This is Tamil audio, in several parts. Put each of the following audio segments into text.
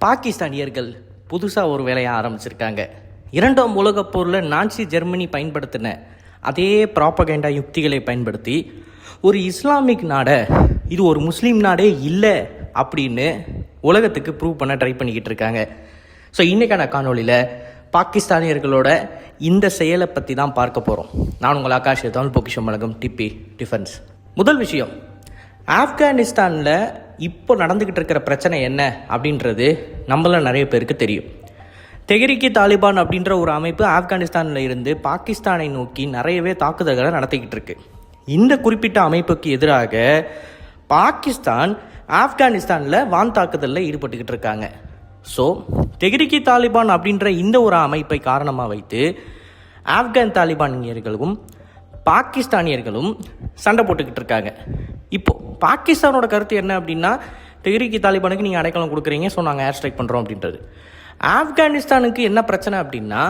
பாகிஸ்தானியர்கள் புதுசாக ஒரு வேலையை ஆரம்பிச்சிருக்காங்க. 2ஆம் உலகப் போரில் நான்சி ஜெர்மனி பயன்படுத்தின அதே ப்ராப்பகேண்டா யுக்திகளை பயன்படுத்தி ஒரு இஸ்லாமிக் நாடை இது ஒரு முஸ்லீம் நாடே இல்லை அப்படின்னு உலகத்துக்கு ப்ரூவ் பண்ண ட்ரை பண்ணிக்கிட்டு இருக்காங்க. ஸோ இன்றைக்கான காணொலியில் பாகிஸ்தானியர்களோட இந்த செயலை பற்றி தான் பார்க்க போகிறோம். நான் உங்கள் ஆகாஷ் தமிழ் பொக்கிஷம் வழங்கும் டிபி டிஃபென்ஸ். முதல் விஷயம், ஆப்கானிஸ்தானில் இப்போ நடந்துக்கிட்டு இருக்கிற பிரச்சனை என்ன அப்படின்றது நம்மள நிறைய பேருக்கு தெரியும். தெஹ்ரீக் தாலிபான் அப்படின்ற ஒரு அமைப்பு ஆப்கானிஸ்தானில் இருந்து பாகிஸ்தானை நோக்கி நிறையவே தாக்குதல்களை நடத்திக்கிட்டு இருக்கு. இந்த குறிப்பிட்ட அமைப்புக்கு எதிராக பாகிஸ்தான் ஆப்கானிஸ்தானில் வான் தாக்குதலில் ஈடுபட்டுக்கிட்டு இருக்காங்க. ஸோ தெஹ்ரீக் தாலிபான் அப்படின்ற இந்த ஒரு அமைப்பை காரணமாக வைத்து ஆப்கான் தாலிபானியர்களும் பாகிஸ்தானியர்களும் சண்டை போட்டுக்கிட்டு இருக்காங்க. இப்போது பாகிஸ்தானோட கருத்து என்ன அப்படின்னா, தெஹ்ரீக் தாலிபானுக்கு நீங்கள் அடைக்கலம் கொடுக்குறீங்க, ஸோ நாங்கள் ஏர் ஸ்ட்ரைக் பண்ணுறோம் அப்படின்றது. ஆப்கானிஸ்தானுக்கு என்ன பிரச்சனை அப்படின்னா,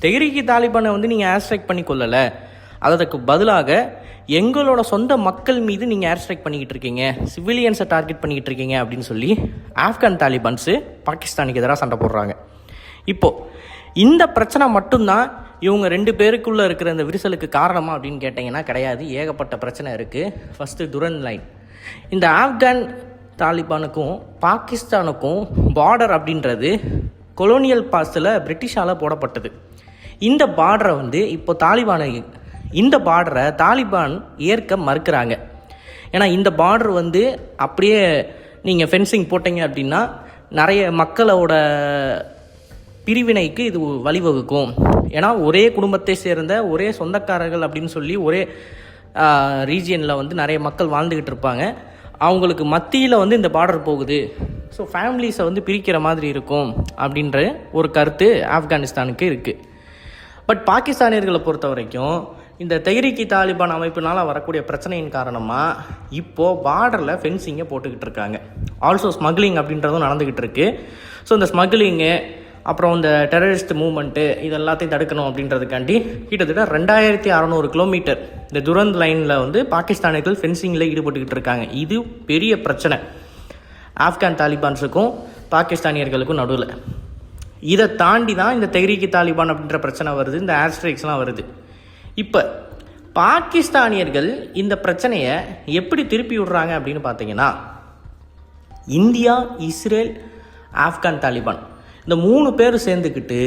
தெஹ்ரீக் தாலிபானை நீங்கள் ஏர் ஸ்ட்ரைக் பண்ணி கொள்ளலை, அதற்கு பதிலாக எங்களோட சொந்த மக்கள் மீது நீங்கள் ஏர் ஸ்ட்ரைக் பண்ணிக்கிட்டு இருக்கீங்க, சிவிலியன்ஸை டார்கெட் பண்ணிக்கிட்டு இருக்கீங்க அப்படின்னு சொல்லி ஆப்கான் தாலிபான்ஸு பாகிஸ்தானுக்கு எதிராக சண்டை போடுறாங்க. இப்போது இந்த பிரச்சனை மட்டும்தான் இவங்க 2 பேருக்குள்ளே இருக்கிற இந்த விரிசலுக்கு காரணமா அப்படின்னு கேட்டிங்கன்னா கிடையாது. ஏகப்பட்ட பிரச்சனை இருக்குது. First Durand line. இந்த ஆப்கான் தாலிபானுக்கும் பாகிஸ்தானுக்கும் பார்டர் அப்படின்றது கொலோனியல் பாஸ்டில் பிரிட்டிஷால் போடப்பட்டது. இந்த பார்டரை இப்போ இந்த பார்டரை தாலிபான் ஏற்க மறுக்கிறாங்க. ஏன்னா இந்த பார்டர் அப்படியே நீங்கள் ஃபென்சிங் போட்டீங்க அப்படின்னா நிறைய மக்களோட பிரிவினைக்கு இது வழிவகுக்கும். ஏன்னா ஒரே குடும்பத்தை சேர்ந்த ஒரே சொந்தக்காரர்கள் அப்படின்னு சொல்லி ஒரே ரீஜியனில் நிறைய மக்கள் வாழ்ந்துக்கிட்டு இருப்பாங்க. அவங்களுக்கு மத்தியில் இந்த பார்டர் போகுது, ஸோ ஃபேமிலிஸை பிரிக்கிற மாதிரி இருக்கும் அப்படின்ற ஒரு கருத்து ஆப்கானிஸ்தானுக்கு இருக்குது. பட் பாகிஸ்தானியர்களை பொறுத்த வரைக்கும் இந்த தெஹ்ரீக் தாலிபான் அமைப்பினால் வரக்கூடிய பிரச்சனையின் காரணமாக இப்போது பார்டரில் ஃபென்சிங்கை போட்டுக்கிட்டு இருக்காங்க. ஆல்சோ ஸ்மக்லிங் அப்படின்றதும் நடந்துக்கிட்டு இருக்குது. ஸோ இந்த ஸ்மக்லிங்கு அப்புறம் இந்த டெரரிஸ்ட் மூவ்மெண்ட்டு இது எல்லாத்தையும் தடுக்கணும் அப்படின்றதுக்காண்டி கிட்டத்தட்ட 2600 கிலோமீட்டர் இந்த துரந்த் லைனில் பாகிஸ்தானியர்கள் ஃபென்சிங்கில் ஈடுபட்டுக்கிட்டு இருக்காங்க. இது பெரிய பிரச்சனை ஆப்கான் தாலிபான்ஸுக்கும் பாகிஸ்தானியர்களுக்கும் நடுவில். இதை தாண்டி தான் இந்த தெஹ்ரீக் தாலிபான் அப்படின்ற பிரச்சனை வருது, இந்த ஏர் ஸ்ட்ரைக்ஸ்லாம் வருது. இப்போ பாகிஸ்தானியர்கள் இந்த பிரச்சனையை எப்படி திருப்பி விடுறாங்க அப்படின்னு பார்த்தீங்கன்னா, இந்தியா, இஸ்ரேல், ஆப்கான் தாலிபான் இந்த 3 பேர் சேர்ந்துக்கிட்டு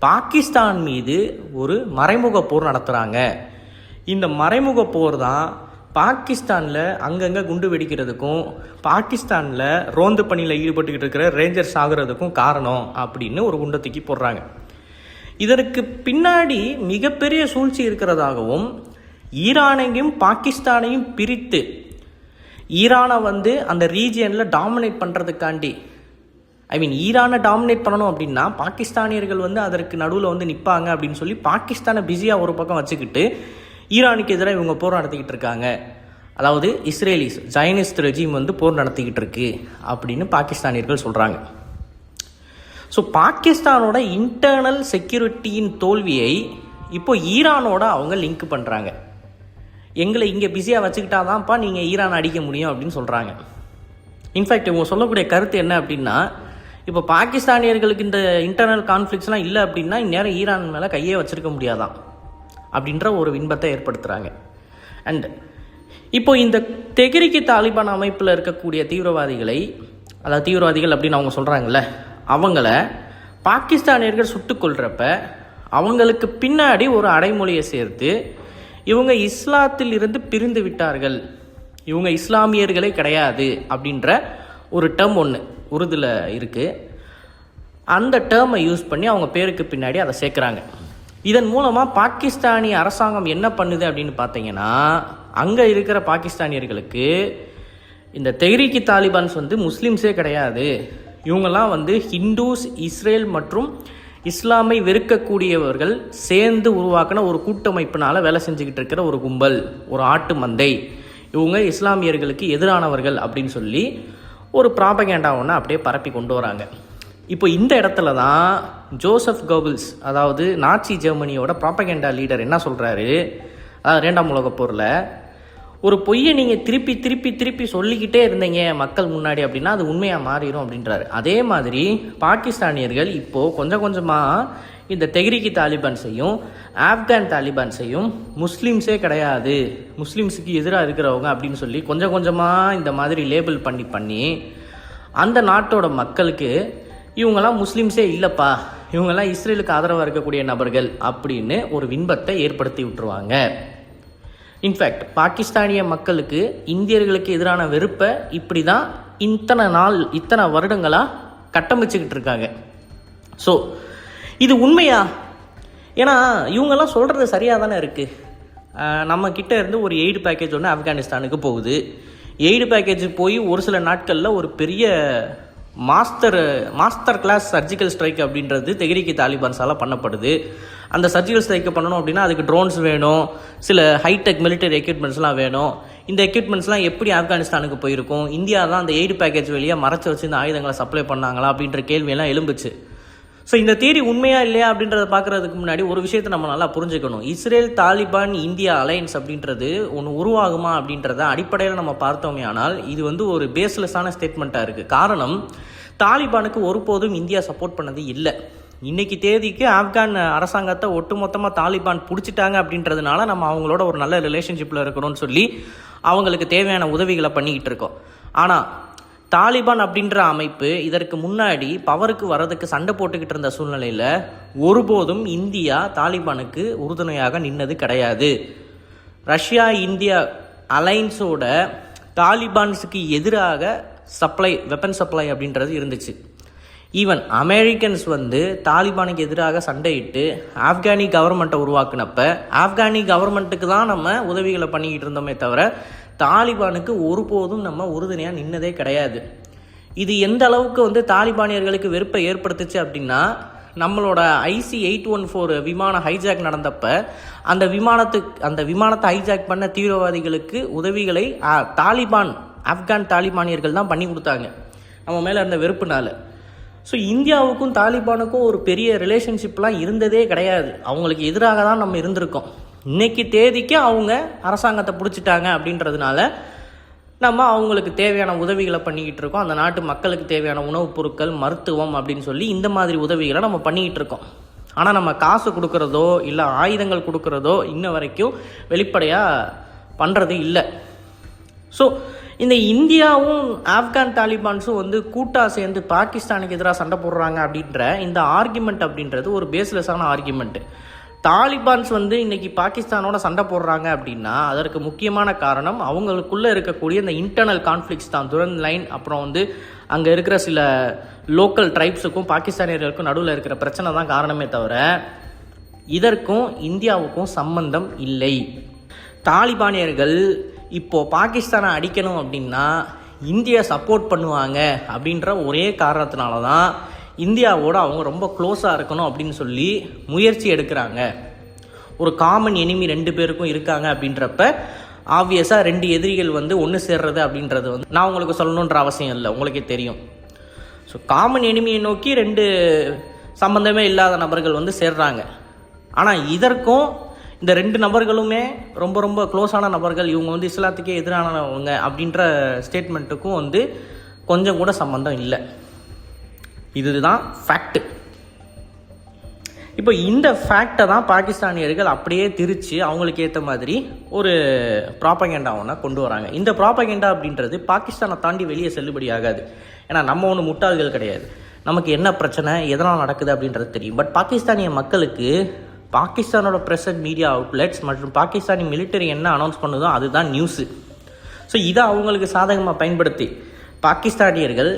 பாகிஸ்தான் மீது ஒரு மறைமுக போர் நடத்துகிறாங்க. இந்த மறைமுக போர் தான் பாகிஸ்தானில் அங்கங்கே குண்டு வெடிக்கிறதுக்கும் பாகிஸ்தானில் ரோந்து பணியில் ஈடுபட்டுக்கிட்டு இருக்கிற ரேஞ்சர்ஸ் ஆகிறதுக்கும் காரணம் அப்படின்னு ஒரு குண்டை தூக்கி போடுறாங்க. இதற்கு பின்னாடி மிகப்பெரிய சூழ்ச்சி இருக்கிறதாகவும், ஈரானையும் பாகிஸ்தானையும் பிரித்து ஈரானை அந்த ரீஜியனில் டாமினேட் பண்ணுறதுக்காண்டி, ஈரானை டாமினேட் பண்ணணும் அப்படின்னா பாகிஸ்தானியர்கள் அதற்கு நடுவில் நிற்பாங்க அப்படின்னு சொல்லி பாகிஸ்தானை பிஸியாக ஒரு பக்கம் வச்சுக்கிட்டு ஈரானுக்கு எதிராக இவங்க போர் நடத்திக்கிட்டு இருக்காங்க. அதாவது இஸ்ரேலிஸ் ஜைனிஸ்ட் ரெஜிம் போர் நடத்திக்கிட்டு இருக்கு அப்படின்னு பாகிஸ்தானியர்கள் சொல்கிறாங்க. ஸோ பாகிஸ்தானோட இன்டர்னல் செக்யூரிட்டியின் தோல்வியை இப்போ ஈரானோட அவங்க லிங்க் பண்ணுறாங்க. எங்களை இங்கே பிஸியாக வச்சுக்கிட்டாதான்ப்பா நீங்கள் ஈரான் அடிக்க முடியும் அப்படின்னு சொல்கிறாங்க. இன்ஃபேக்ட் இவங்க சொல்லக்கூடிய கருத்து என்ன அப்படின்னா, இப்போ பாகிஸ்தானியர்களுக்கு இந்த இன்டர்னல் கான்ஃப்ளிக்ஸ்லாம் இல்லை அப்படின்னா இந்நேரம் ஈரான் மேலே கையே வச்சுருக்க முடியாதான் அப்படின்ற ஒரு விண்பத்தை ஏற்படுத்துகிறாங்க. அண்ட் இப்போ இந்த தெஹ்ரீக் தாலிபான் அமைப்பில் இருக்கக்கூடிய தீவிரவாதிகள் அப்படின்னு அவங்க சொல்கிறாங்கல்ல, அவங்கள பாகிஸ்தானியர்கள் சுட்டுக்கொள்கிறப்ப அவங்களுக்கு பின்னாடி ஒரு அடைமொழியை சேர்த்து இவங்க இஸ்லாத்தில் இருந்து பிரிந்து விட்டார்கள், இவங்க இஸ்லாமியர்களே கிடையாது அப்படின்ற ஒரு டேர்ம் ஒன்று உருதுல இருக்குது. அந்த டேர்மை யூஸ் பண்ணி அவங்க பேருக்கு பின்னாடி அதை சேர்க்குறாங்க. இதன் மூலமாக பாகிஸ்தானிய அரசாங்கம் என்ன பண்ணுது அப்படின்னு பார்த்தீங்கன்னா, அங்கே இருக்கிற பாகிஸ்தானியர்களுக்கு இந்த தெஹ்ரீக் தாலிபான்ஸ் முஸ்லீம்ஸே கிடையாது, இவங்கெல்லாம் ஹிந்துஸ், இஸ்ரேல் மற்றும் இஸ்லாமை வெறுக்கக்கூடியவர்கள் சேர்ந்து உருவாக்கின ஒரு கூட்டமைப்பினால் வேலை செஞ்சுக்கிட்டு இருக்கிற ஒரு கும்பல், ஒரு ஆட்டு மந்தை, இவங்க இஸ்லாமியர்களுக்கு எதிரானவர்கள் அப்படின்னு சொல்லி ஒரு ப்ராபகேண்டா ஒன்று அப்படியே பரப்பி கொண்டு வராங்க. இப்போ இந்த இடத்துல தான் ஜோசப் கோபல்ஸ், அதாவது நாட்சி ஜெர்மனியோட ப்ராபகேண்டா லீடர் என்ன சொல்கிறாரு, அதாவது 2ஆம் உலகப் போரில் ஒரு பொய்யை நீங்கள் திருப்பி திருப்பி திருப்பி சொல்லிக்கிட்டே இருந்தீங்க மக்கள் முன்னாடி அப்படின்னா அது உண்மையாக மாறிடும் அப்படின்றாரு. அதே மாதிரி பாகிஸ்தானியர்கள் இப்போது கொஞ்சம் கொஞ்சமாக இந்த தெஹ்ரீக் தாலிபான்ஸையும் ஆப்கான் தாலிபான்ஸையும் முஸ்லீம்ஸே கிடையாது, முஸ்லீம்ஸுக்கு எதிராக இருக்கிறவங்க அப்படின்னு சொல்லி கொஞ்சம் கொஞ்சமாக இந்த மாதிரி லேபிள் பண்ணி அந்த நாட்டோட மக்களுக்கு இவங்கெல்லாம் முஸ்லீம்ஸே இல்லைப்பா, இவங்கெல்லாம் இஸ்ரேலுக்கு ஆதரவாக இருக்கக்கூடிய நபர்கள் அப்படின்னு ஒரு பிம்பத்தை ஏற்படுத்தி விட்டுருவாங்க. இன்ஃபேக்ட் பாகிஸ்தானிய மக்களுக்கு இந்தியர்களுக்கு எதிரான வெறுப்பை இப்படி தான் இத்தனை வருடங்களாக கட்டமைச்சுக்கிட்டு இருக்காங்க. ஸோ இது உண்மையா? ஏன்னா இவங்கெல்லாம் சொல்கிறது சரியாக தானே இருக்குது. நம்மக்கிட்ட இருந்து ஒரு எய்டு பேக்கேஜ் ஒன்று ஆப்கானிஸ்தானுக்கு போகுது. எய்டு பேக்கேஜ் போய் ஒரு சில நாட்களில் ஒரு பெரிய மாஸ்டர் கிளாஸ் சர்ஜிக்கல் ஸ்ட்ரைக் அப்படின்றது தெஹ்ரீக் தாலிபான்ஸால் பண்ணப்படுது. அந்த சர்ஜிக்கல் ஸ்ட்ரைக்கை பண்ணணும் அப்படின்னா அதுக்கு ட்ரோன்ஸ் வேணும், சில ஹைடெக் மிலிட்டரி எக்யூப்மெண்ட்ஸ்லாம் வேணும். இந்த எக்யூப்மெண்ட்ஸ்லாம் எப்படி ஆப்கானிஸ்தானுக்கு போயிருக்கும்? இந்தியா தான் அந்த எய்டு பேக்கேஜ் வழியாக மறைச்சி வச்சு இந்த ஆயுதங்களை சப்ளை பண்ணாங்களா அப்படின்ற கேள்வியெல்லாம் எழும்புச்சு. ஸோ இந்த தியரி உண்மையா இல்லையா அப்படின்றத பார்க்குறதுக்கு முன்னாடி ஒரு விஷயத்தை நம்ம நல்லா புரிஞ்சுக்கணும். இஸ்ரேல் தாலிபான் இந்தியா அலையன்ஸ் அப்படின்றது ஒன்று உருவாகுமா அப்படின்றத அடிப்படையில் நம்ம பார்த்தோமே ஆனால் இது வந்து ஒரு பேஸ்லெஸ்ஸான ஸ்டேட்மெண்ட்டாக இருக்குது. காரணம், தாலிபானுக்கு ஒருபோதும் இந்தியா சப்போர்ட் பண்ணது இல்லை. இன்னைக்கு தேதிக்கு ஆப்கான் அரசாங்கத்தை ஒட்டுமொத்தமாக தாலிபான் பிடிச்சிட்டாங்க அப்படின்றதுனால நம்ம அவங்களோட ஒரு நல்ல ரிலேஷன்ஷிப்பில் இருக்கணும்னு சொல்லி அவங்களுக்கு தேவையான உதவிகளை பண்ணிக்கிட்டு இருக்கோம். ஆனால் தாலிபான் அப்படின்ற அமைப்பு இதற்கு முன்னாடி பவருக்கு வரதுக்கு சண்டை போட்டுக்கிட்டு இருந்த சூழ்நிலையில் ஒருபோதும் இந்தியா தாலிபானுக்கு உறுதுணையாக நின்னது கிடையாது. ரஷ்யா இந்தியா அலைன்ஸோட தாலிபான்ஸுக்கு எதிராக வெப்பன் சப்ளை அப்படின்றது இருந்துச்சு. ஈவன் அமெரிக்கன்ஸ் வந்து தாலிபானுக்கு எதிராக சண்டையிட்டு ஆப்கானி கவர்மெண்ட்டை உருவாக்குனப்ப ஆப்கானி கவர்மெண்ட்டுக்கு தான் நம்ம உதவிகளை பண்ணிக்கிட்டு இருந்தோமே தவிர தாலிபானுக்கு ஒருபோதும் நம்ம உறுதுணையாக நின்னதே கிடையாது. இது எந்த அளவுக்கு வந்து தாலிபானியர்களுக்கு வெறுப்பை ஏற்படுத்துச்சு அப்படின்னா, நம்மளோட IC-814 விமான ஹைஜாக் நடந்தப்ப அந்த விமானத்தை ஹைஜாக் பண்ண தீவிரவாதிகளுக்கு உதவிகளை ஆப்கான் தாலிபானியர்கள் தான் பண்ணி கொடுத்தாங்க நம்ம மேலே இருந்த வெறுப்புனால. ஸோ இந்தியாவுக்கும் தாலிபானுக்கும் ஒரு பெரிய ரிலேஷன்ஷிப்லாம் இருந்ததே கிடையாது. அவங்களுக்கு எதிராக தான் நம்ம இருந்திருக்கோம். இன்னைக்கு தேதிக்கு அவங்க அரசாங்கத்தை பிடிச்சிட்டாங்க அப்படின்றதுனால நம்ம அவங்களுக்கு தேவையான உதவிகளை பண்ணிக்கிட்டு இருக்கோம். அந்த நாட்டு மக்களுக்கு தேவையான உணவுப் பொருட்கள், மருத்துவம் அப்படின்னு சொல்லி இந்த மாதிரி உதவிகளை நம்ம பண்ணிக்கிட்டு இருக்கோம். ஆனால் நம்ம காசு கொடுக்குறதோ இல்லை ஆயுதங்கள் கொடுக்குறதோ இன்ன வரைக்கும் வெளிப்படையாக பண்ணுறது இல்லை. ஸோ இந்த இந்தியாவும் ஆப்கான் தாலிபான்ஸும் வந்து கூட்டாக சேர்ந்து பாகிஸ்தானுக்கு எதிராக சண்டை போடுறாங்க அப்படின்ற இந்த ஆர்குமெண்ட் அப்படின்றது ஒரு பேஸ்லெஸ்ஸான ஆர்குமெண்ட்டு. தாலிபான்ஸ் வந்து இன்னைக்கு பாகிஸ்தானோட சண்டை போடுறாங்க அப்படின்னா அதற்கு முக்கியமான காரணம் அவங்களுக்குள்ளே இருக்கக்கூடிய இந்த இன்டர்னல் கான்ஃப்ளிக்ஸ் தான். துரன் லைன், அப்புறம் வந்து அங்கே இருக்கிற சில லோக்கல் ட்ரைப்ஸுக்கும் பாகிஸ்தானியர்களுக்கும் நடுவில் இருக்கிற பிரச்சனை தான் காரணமே தவிர இதற்கும் இந்தியாவுக்கும் சம்பந்தம் இல்லை. தாலிபானியர்கள் இப்போது பாகிஸ்தானை அடிக்கணும் அப்படின்னா இந்தியா சப்போர்ட் பண்ணுவாங்க அப்படின்ற ஒரே காரணத்தினால தான் இந்தியாவோட அவங்க ரொம்ப க்ளோஸாக இருக்கணும் அப்படின்னு சொல்லி முயற்சி எடுக்கிறாங்க. ஒரு காமன் எனிமி 2 பேருக்கும் இருக்காங்க அப்படின்றப்ப ஆப்வியஸாக 2 எதிரிகள் வந்து ஒன்று சேர்றது அப்படின்றது வந்து நான் உங்களுக்கு சொல்லணுன்ற அவசியம் இல்லை, உங்களுக்கே தெரியும். ஸோ காமன் எனிமியை நோக்கி 2 சம்பந்தமே இல்லாத நபர்கள் வந்து சேர்றாங்க. ஆனால் இதற்கும் இந்த 2 நபர்களுமே ரொம்ப ரொம்ப க்ளோஸான நபர்கள், இவங்க வந்து இஸ்லாத்துக்கே எதிரானவங்க அப்படின்ற ஸ்டேட்மெண்ட்டுக்கும் வந்து கொஞ்சம் கூட சம்பந்தம் இல்லை. இதுதான் ஃபேக்ட். இப்போ இந்த ஃபேக்டை தான் பாகிஸ்தானியர்கள் அப்படியே திரிச்சு அவங்களுக்கு ஏற்ற மாதிரி ஒரு ப்ராப்பகேண்டா ஒன்று கொண்டு வராங்க. இந்த ப்ராப்பகேண்டா அப்படின்றது பாகிஸ்தானை தாண்டி வெளியே செல்லுபடி ஆகாது. ஏன்னா நம்ம ஒன்று முட்டாள்கள் கிடையாது, நமக்கு என்ன பிரச்சனை எதனால் நடக்குது அப்படின்றது தெரியும். பட் பாகிஸ்தானிய மக்களுக்கு பாகிஸ்தானோட ப்ரெசன்ட் மீடியா அவுட்லெட்ஸ் மற்றும் பாகிஸ்தானி மிலிட்டரி என்ன அனௌன்ஸ் பண்ணுதோ அதுதான் நியூஸு. ஸோ இதை அவங்களுக்கு சாதகமாக பயன்படுத்தி பாகிஸ்தானியர்கள்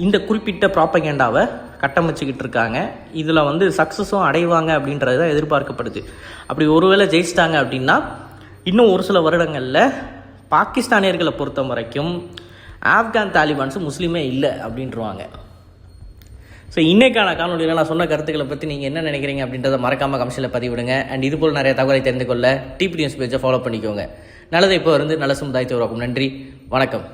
இந்த குறிப்பிட்ட ப்ராப்பகேண்டாவை கட்டமைச்சிக்கிட்டு இருக்காங்க. இதில் வந்து சக்ஸஸும் அடைவாங்க அப்படின்றது தான் எதிர்பார்க்கப்படுது. அப்படி ஒருவேளை ஜெயிச்சிட்டாங்க அப்படின்னா இன்னும் ஒரு சில வருடங்களில் பாகிஸ்தானியர்களை பொறுத்த வரைக்கும் ஆப்கான் தாலிபான்ஸு முஸ்லீமே இல்லை அப்படின்ட்டுருவாங்க. ஸோ இன்றைக்கான காணொலியில் நான் சொன்ன கருத்துக்களை பற்றி நீங்கள் என்ன நினைக்கிறீங்க அப்படின்றத மறக்காமல் கமெண்ட்ஸில் பதிவிடுங்க. அண்ட் இதுபோல் நிறைய தகவலை தெரிந்து கொள்ள டிபி நியூஸ் பேஜை ஃபாலோ பண்ணிக்கோங்க. நல்லதை இப்போ இருந்து நல்ல சமுதாயத்தை உருவாக்கும். நன்றி, வணக்கம்.